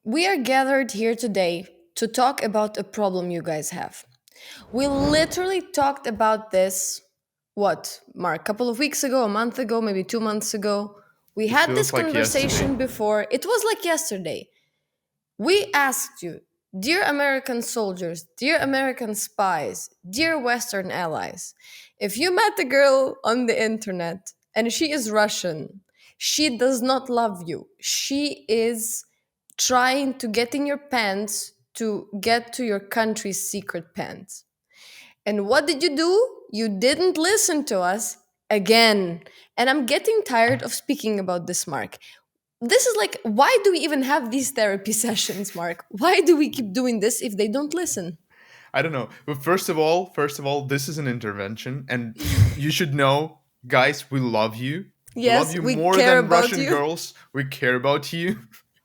We are gathered here today to talk about a problem you guys have. We literally talked about this, what, Mark, a couple of weeks ago, a month ago, maybe 2 months ago. We It had this feels like yesterday. conversation before. It was like yesterday. We asked you, dear American soldiers, dear American spies, dear Western allies, if you met a girl on the internet and she is Russian, she does not love you. She is trying to get in your pants to get to your country's secret pants. And what did you do? You didn't listen to us again. And I'm getting tired of speaking about this, Mark. This is like, why do we even have these therapy sessions, Mark? Why do we keep doing this if they don't listen? I don't know. But first of all, this is an intervention, and you should know, guys, we love you. We love Yes, you we more care than about Russian you. girls. We care about you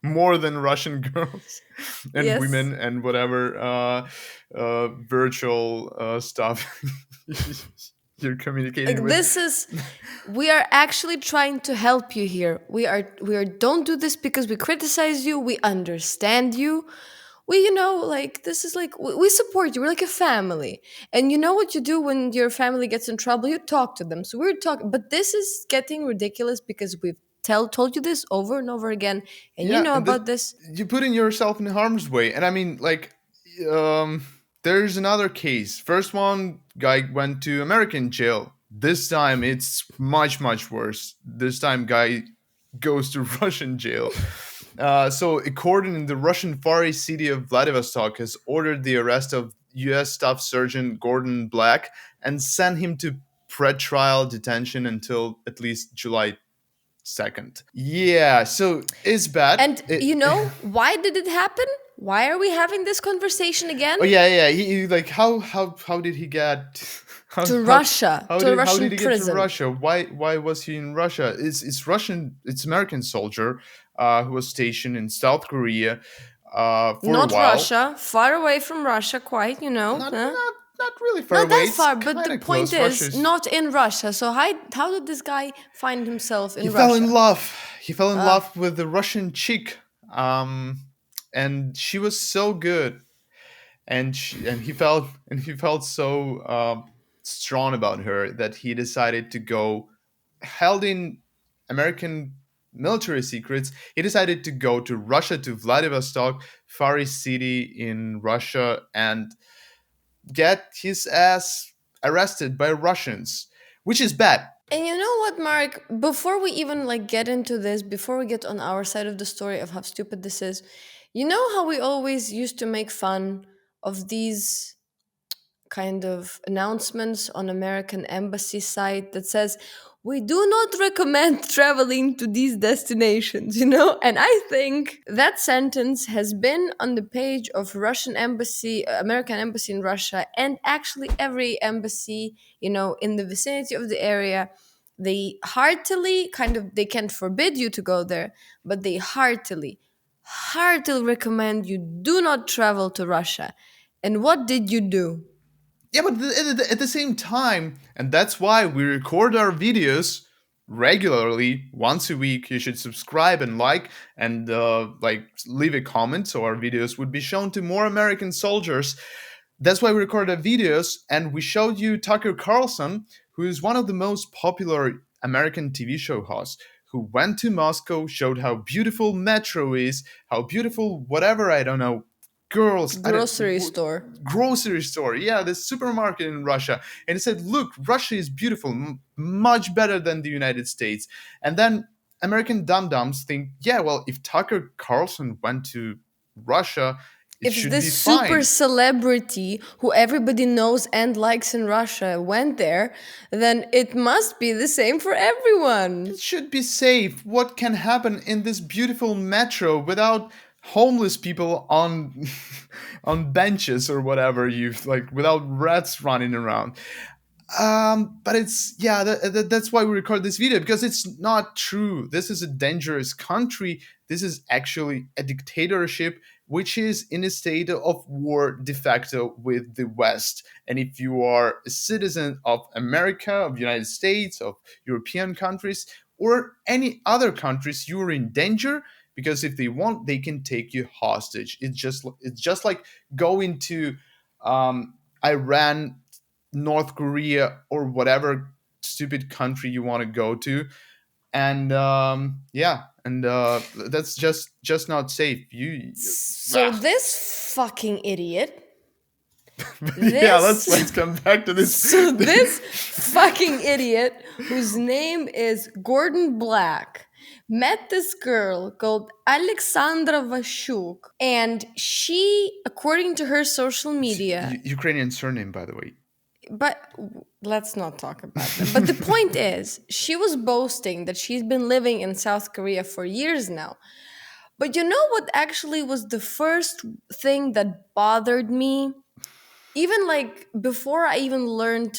more than Russian girls and Yes. women and whatever virtual stuff you're communicating Like with. this is we are actually trying to help you here. We are don't do this because we criticize you. We understand you. Like this is like we support you. We're like a family. And you know what you do when your family gets in trouble? You talk to them. So we're talking, but this is getting ridiculous because we've told you this over and over again, and you Yeah, know and about this. you're putting yourself in harm's way. And I mean, like, there's another case. First one, guy went to American jail. This time, it's much much worse. This time, guy goes to Russian jail. So, a court in the Russian Far East city of Vladivostok has ordered the arrest of U.S. Staff Sergeant Gordon Black and sent him to pretrial detention until at least July 2nd. Yeah, so it's bad. And you know why did it happen? Why are we having this conversation again? Oh yeah, yeah. He like how did he get how To how Russia, how to a did Russian he get to prison. Russia? Why was he in Russia? It's Russian. It's American soldier who was stationed in South Korea for a Not while. Russia, far away from Russia, quite, Not huh? not really far Not away. that It's far, but the kind of point close. is, Russia's. not in Russia. So, how did this guy find himself He in fell in Russia? love. He fell in Uh, love with the Russian chick, and she was so good, and he felt so strong about her that he decided to go, held in American military secrets. He decided to go to Russia, to Vladivostok, Far East city in Russia, and get his ass arrested by Russians, which is bad. and you know what, Mark? Before we even like get into this, before we get on our side of the story of how stupid this is, you know how we always used to make fun of these kind of announcements on American embassy site that says we do not recommend traveling to these destinations, And I think that sentence has been on the page of Russian embassy, American embassy in Russia, and actually every embassy, in the vicinity of the area. They heartily kind of they can't forbid you to go there, but they heartily recommend you do not travel to Russia. And what did you do? Yeah, but at the same time, and that's why we record our videos regularly once a week. You should subscribe and like, and like leave a comment so our videos would be shown to more American soldiers. That's why we record our videos, and we showed you Tucker Carlson, who is one of the most popular American TV show hosts, who went to Moscow, showed how beautiful metro is, how beautiful whatever, I don't know, girls, I don't Grocery store. grocery store, yeah, the supermarket in Russia, and he said, look, Russia is beautiful, much better than the United States. And then American dum-dums think, yeah, well, if Tucker Carlson went to Russia, it If should be this super fine. celebrity who everybody knows and likes in Russia went there, then it must be the same for everyone. It should be safe. What can happen in this beautiful metro without homeless people on on benches or whatever, you like, without rats running around? But it's, yeah, that's why we record this video, because it's not true. This is a dangerous country. This is actually a dictatorship which is in a state of war de facto with the West. And if you are a citizen of America, of the United States, of European countries, or any other countries, you are in danger because if they want, they can take you hostage. It's just like going to Iran, North Korea, or whatever stupid country you want to go to. And yeah, and that's just not safe. You So this fucking idiot, Yeah, let's this come back to this. so this fucking idiot whose name is Gordon Black met this girl called Alexandra Vashuk, and she, according to her social media, Ukrainian surname, by the way. but let's not talk about that. But the point is, she was boasting that she's been living in South Korea for years now. But you know what actually was the first thing that bothered me? Even like before I even learned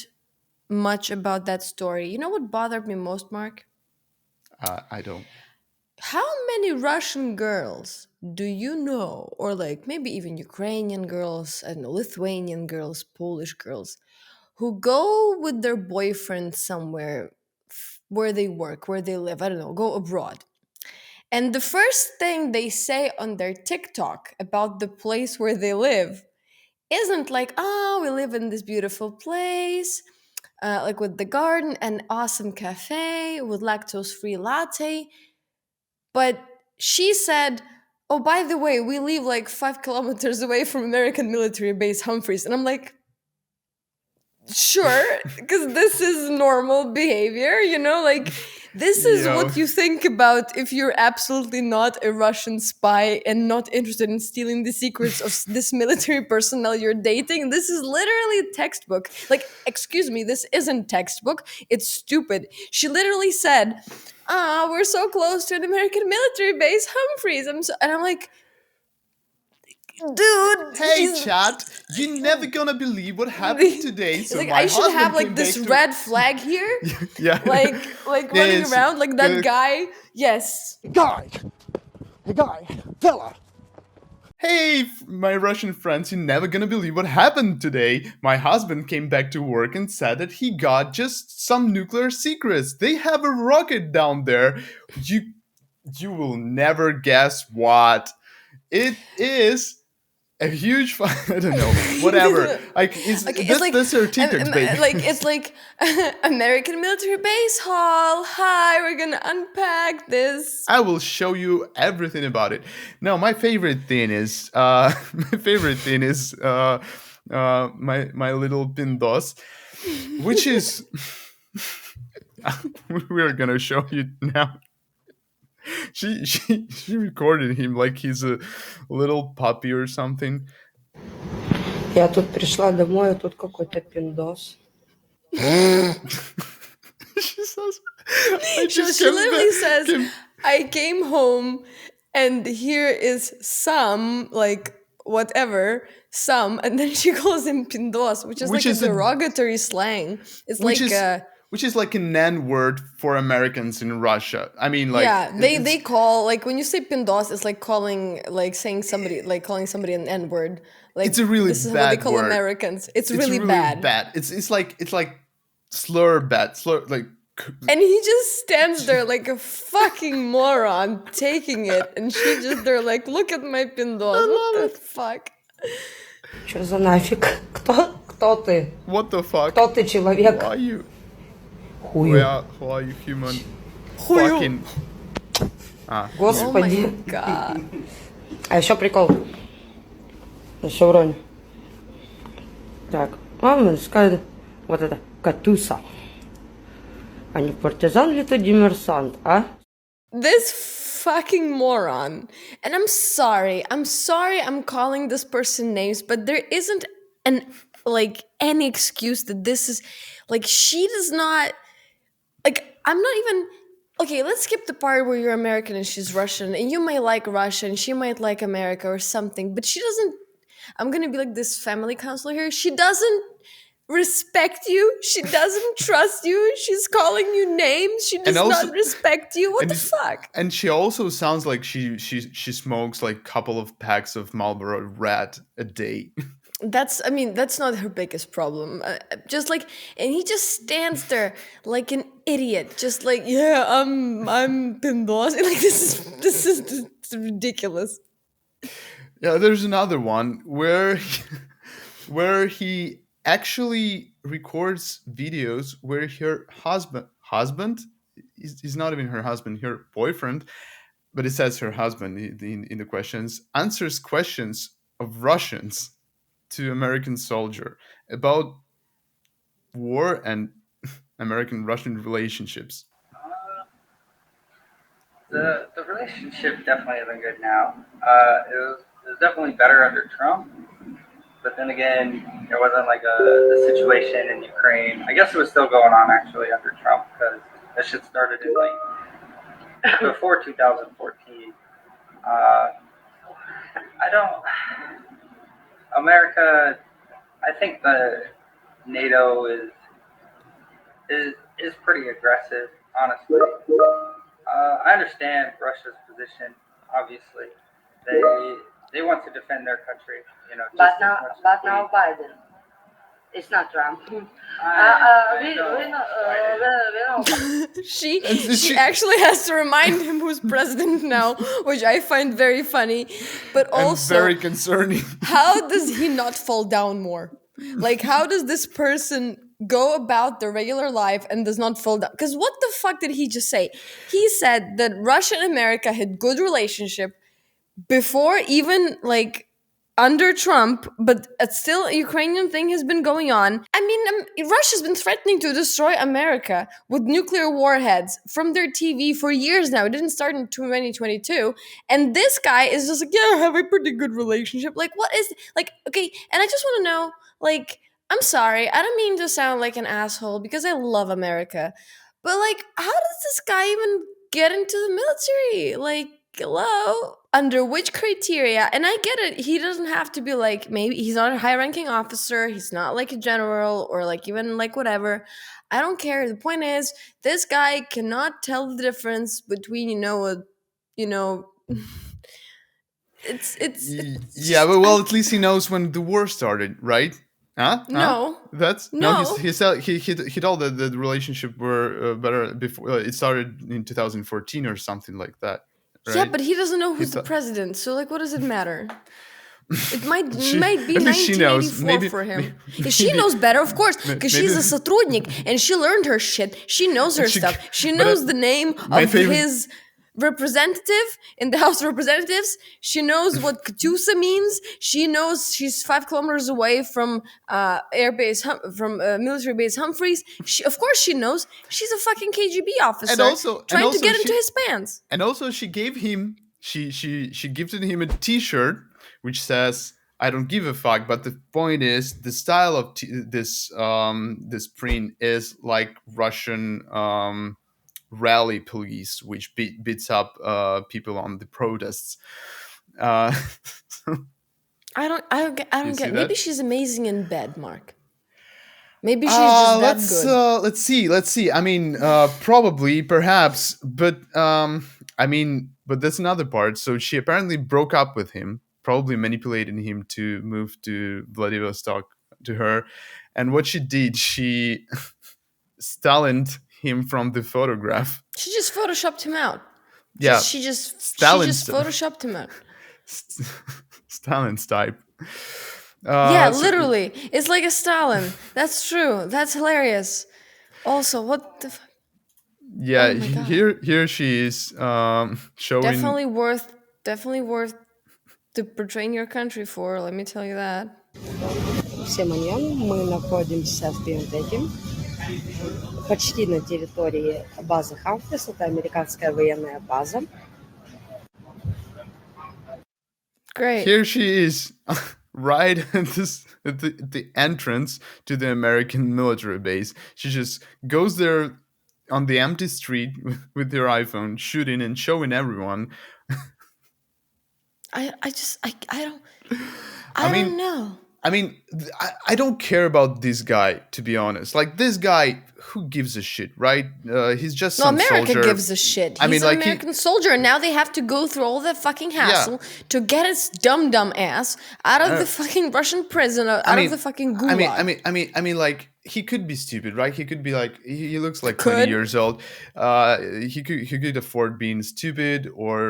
much about that story, you know what bothered me most, Mark? I don't. How many Russian girls do you know, or like maybe even Ukrainian girls and Lithuanian girls, Polish girls, who go with their boyfriend somewhere where they work, where they live, I don't know, go abroad. And the first thing they say on their TikTok about the place where they live isn't like, oh, we live in this beautiful place, like with the garden and awesome cafe with lactose free latte. But she said, oh, by the way, we live like 5 kilometers away from American military base Humphreys. And I'm like, sure, because this is normal behavior, like this is Yo. what you think about if you're absolutely not a Russian spy and not interested in stealing the secrets of this military personnel you're dating. This is literally textbook. Like, excuse me, this isn't textbook. It's stupid. She literally said, we're so close to an American military base, Humphreys. And I'm like, dude, Hey, chat! You're never gonna believe what happened today. So like my I should husband have like came this back to- red flag here, yeah, like Yeah, running it's around like that the- guy. Yes, Guy, fella. Hey, my Russian friends! You're never gonna believe what happened today. My husband came back to work and said that he got just some nuclear secrets. They have a rocket down there. You will never guess what it is. A huge I don't know, whatever. Like okay, it's like that's their TikToks, baby. like it's like American military base hall. Hi, we're gonna unpack this. I will show you everything about it. No, my favorite thing is my little pindos, which is we're gonna show you now. She recorded him like he's a little puppy or something. Я тут пришла домой, а тут какой-то пиндос. She says, I She just literally says, came- I came home and here is some, like, whatever, some, and then she calls him pindos, which is Which like is a a- derogatory slang. It's which like, is which is like an N word for Americans in Russia. I mean, like, yeah, they it's- they call, like, when you say pindos, it's like calling, like saying somebody, like calling somebody an N word. Like, It's a really this is what they bad call word. Americans. It's really bad. It's like slur like. And he just stands there like a fucking moron taking it, and she just there like, look at my pindos. What the fuck? Что за нафиг? Кто ты? What the fuck? Кто ты, человек? Who are you? Хую. Who are you, human? Хую. Fucking. Oh my Господи. god. А еще прикол. Еще вронь. Так. Он скажет, вот это, Катюса. А не партизан ли ты диверсант, а? This fucking moron. And I'm sorry I'm calling this person names, but there isn't any excuse that this is, like, she does not, like, I'm not even, okay, let's skip the part where you're American and she's Russian, and you might like Russia and she might like America or something, but she doesn't, I'm gonna be like this family counselor here, she doesn't respect you, she doesn't trust you, she's calling you names, she does also- not respect you. What and the it's- fuck? And she also sounds like she smokes like a couple of packs of Marlboro Red a day. That's not her biggest problem. Just like, and he just stands there like an idiot, just like, yeah, I'm pindos. Like, this is It's ridiculous. Yeah, there's another one where where he actually records videos where her husband is not even her husband, her boyfriend, but it says her husband in the questions, answers questions of Russians to American soldier about war and American Russian relationships. The relationship definitely isn't good now. It was definitely better under Trump, but then again, there wasn't like a situation in Ukraine. I guess it was still going on actually under Trump because that shit started in like before 2014. Uh, I don't. America. I think the NATO is pretty aggressive, honestly. I understand Russia's position. Obviously, they they want to defend their country. Just But as now, much as but we. now Biden. It's not Trump. I know. We know. she And she actually has to remind him who's president now, which I find very funny. But And also, very concerning. how does he not fall down more? Like, how does this person go about their regular life and does not fall down? Because what the fuck did he just say? He said that Russia and America had good relationship before even like under Trump, but still a Ukrainian thing has been going on. I mean, Russia's been threatening to destroy America with nuclear warheads from their TV for years now. It didn't start in 2022. And this guy is just like, yeah, I have a pretty good relationship. Like, what is, like, okay, and I just want to know, like, I'm sorry, I don't mean to sound like an asshole because I love America, but like, how does this guy even get into the military? Like, hello? Under which criteria? And I get it. He doesn't have to be like, maybe he's not a high ranking officer. He's not like a general or like even like whatever. I don't care. The point is, this guy cannot tell the difference between, you know, it's Yeah, just, but well, at least he knows when the war started, right? Huh? Huh? no, That's no. no. He told that the relationship were better before it started in 2014 or something like that, Yeah, right? but he doesn't know He who's the thought president. So like, what does it matter? It might she might be at least she knows. 1984 for him. Yeah, she Maybe knows better, of course, because maybe she's a сотрудник and she learned her shit. She knows her she. stuff. She But knows the name my of favorite. his representative in the House of Representatives. She knows what Katyusha means. She knows she's 5 kilometers away from military base Humphreys. Of course, she knows. She's a fucking KGB And officer also, and trying to also get into she, his pants. and also she gave him. She gifted him a T-shirt which says "I don't give a fuck." But the point is, the style of this print is like Russian rally police, which beats up people on the protests. Uh, I you don't see get. Maybe that? she's amazing in bed, Mark. Maybe she's just that good. Let's see. I mean, probably, perhaps, but I mean, but that's another part. So she apparently broke up with him, probably manipulating him to move to Vladivostok to her. And what she did, she Stalined him from the photograph. She just photoshopped him out. Yeah, She Stalin, just photoshopped him out. Stalin's type. Yeah, So literally. It's like a Stalin. That's true. That's hilarious. Also, what the yeah, oh my god. here she is showing. Definitely worth to portraying your country for, let me tell you that. Всем аньон, мы находимся в Бентеке, почти на территории базы Хамфрис, это американская военная база. Great. Here she is, right at the entrance to the American military base. She just goes there on the empty street with her iPhone, shooting and showing everyone. I don't I I mean, don't know. I mean, I don't care about this guy, to be honest. Like, this guy, who gives a shit, right? He's just No, some America soldier. gives a shit. I He's mean, an like, he, American soldier, and now they have to go through all the fucking yeah. hassle to get his dumb ass out of Uh, the fucking Russian prison, I out of the mean, fucking gulag. like, he could be stupid, right? He could be like, he looks like 20 Could. years old. He could afford being stupid or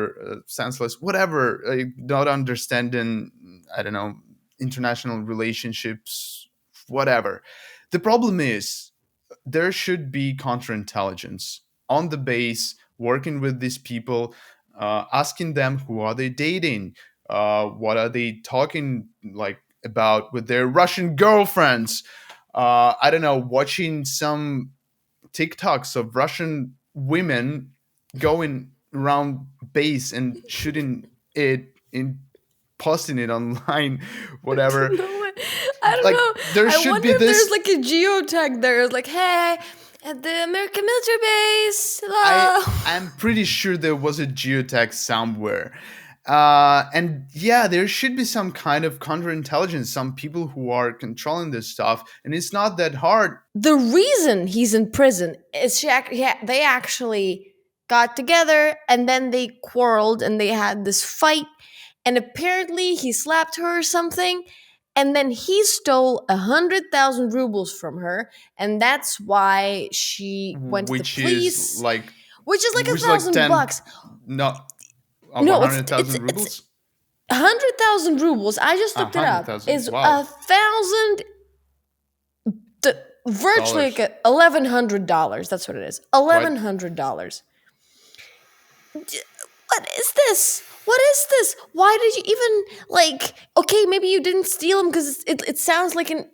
senseless, whatever. Not understanding, I don't know, international relationships, whatever. The problem is, there should be counterintelligence on the base, working with these people, asking them who are they dating, what are they talking like about with their Russian girlfriends. I don't know, watching some TikToks of Russian women going around base and shooting it in, posting it online, whatever. No, I don't Like, know. there I should wonder be if there's this. like a geotag there. It's like, hey, at the American military base, I hello. I'm pretty sure there was a geotag somewhere. And yeah, there should be some kind of counterintelligence, some people who are controlling this stuff, and it's not that hard. The reason he's in prison is they actually got together and then they quarreled and they had this fight, and apparently he slapped her or something, and then he stole 100,000 rubles from her, and that's why she went to the Which is police, like which is like a which is like thousand 10, bucks. not of No, 100,000 it's rubles. 100,000 rubles. I just looked it up. 100,000, Is wow. 1,000 virtually Dollars. like $1,100. That's what it is. Quite. $1,100. What is this? What is this? Why did you even like? Okay, maybe you didn't steal them because it sounds like an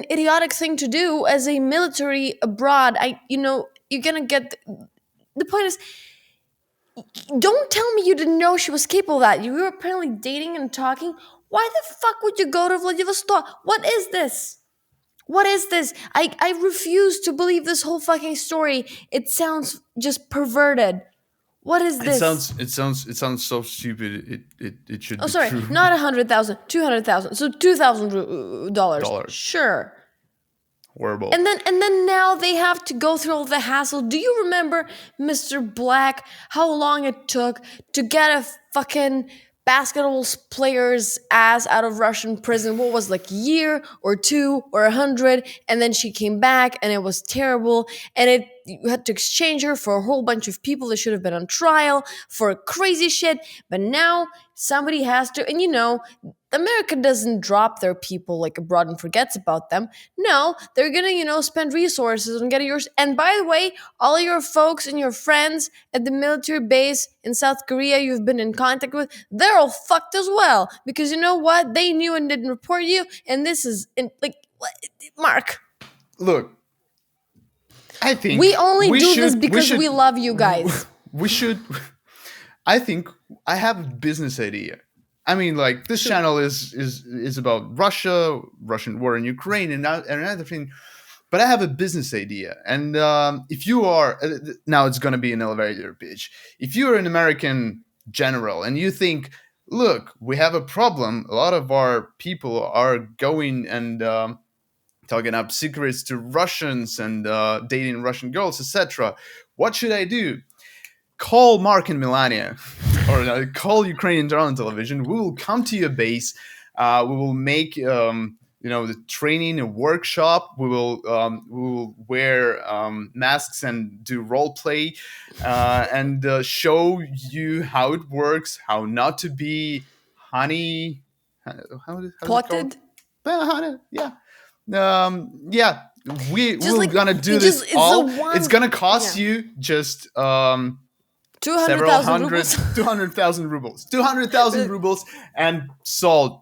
idiotic thing to do as a military abroad. You're gonna get the point is. Don't tell me you didn't know she was capable of that. You were apparently dating and talking. Why the fuck would you go to Vladivostok? What is this? What is this? I refuse to believe this whole fucking story. It sounds just perverted. What is It this? sounds it sounds it sounds so stupid. It should Oh, be sorry, true. not 100,000, 200,000. So $2,000. Dollars. Sure. Horrible. And then now they have to go through all the hassle. Do you remember, Mr. Black, how long it took to get a fucking basketball player's ass out of Russian prison? What was like a year or two or 100? And then she came back and it was terrible. And you had to exchange her for a whole bunch of people that should have been on trial for crazy shit. But now somebody has to, and America doesn't drop their people like abroad and forgets about them. No, they're gonna, spend resources on getting yours. And by the way, all your folks and your friends at the military base in South Korea you've been in contact with, they're all fucked as well. Because you know what? They knew and didn't report you. And this is Mark. Look, I think We only do should, this because should, we love you guys. We should. I think I have a business idea. I mean, like, this channel is about Russia, Russian war in Ukraine, and another thing. But I have a business idea, and if you are now, it's going to be an elevator pitch. If you are an American general and you think, look, we have a problem. A lot of our people are going and talking up secrets to Russians and dating Russian girls, etc. What should I do? Call Mark and Melania, or call Ukrainian drone television. We will come to your base. We will make the training a workshop. We will wear masks and do role play and show you how it works, how not to be honey. How's it called? Potted? Honey, yeah. Yeah, we're Like, gonna do just, this it's all. the one. It's gonna cost Yeah. you just 200,000 rubles. 200,000 rubles, 200,000 rubles, and sold.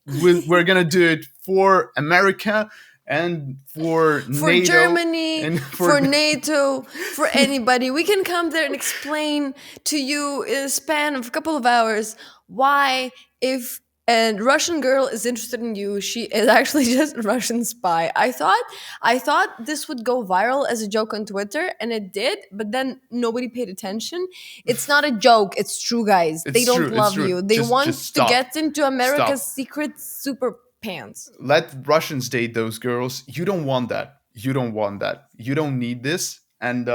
We're gonna do it for America and for For NATO Germany, and for NATO, for anybody. We can come there and explain to you in a span of a couple of hours why, if a Russian girl is interested in you, she is actually just a Russian spy. I thought this would go viral as a joke on Twitter, and it did, but then nobody paid attention. It's not a joke, it's true, guys. They It's don't true, it's love true. you. They Just want to stop. get into America's Stop. secret super pants. Let Russians date those girls. You don't want that. You don't want that. You don't need this. And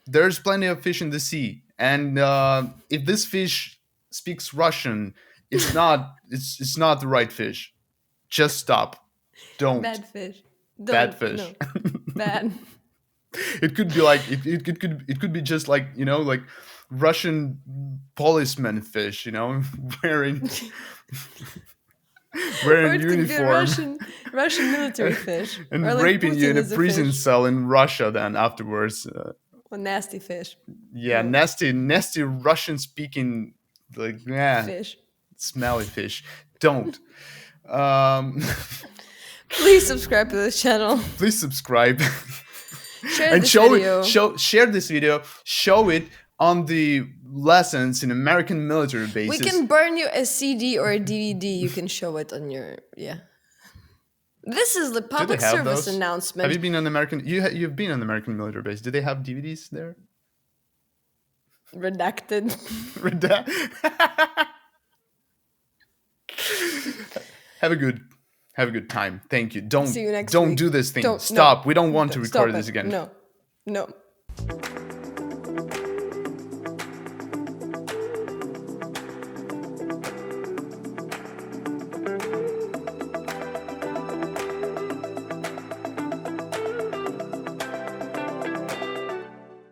there's plenty of fish in the sea. And if this fish speaks Russian, it's not the right fish. Just stop. Don't. Bad fish. Bad Don't. fish. No. Bad. It could be like it could be just like, you know, like Russian policeman fish, you know, wearing Or wearing it could be a uniform Russian military fish. and Or like raping you Putin in a is a prison fish. cell in Russia. Then afterwards, A nasty fish. yeah, No. nasty Russian speaking, like, yeah, Fish. smelly fish. Don't. Um, Please subscribe to this channel. please subscribe. Share And this video. share this video, show it on the lessons in American military We bases. can burn you a CD or a DVD. You can show it on your This is the Do they public have service those? announcement. Have you been on American? You've been on American military base. Do they have DVDs there? Redacted. have a good time. Thank you. See you next Don't week. do this thing. Don't- Stop. no. We don't want to Stop record this it. again. No.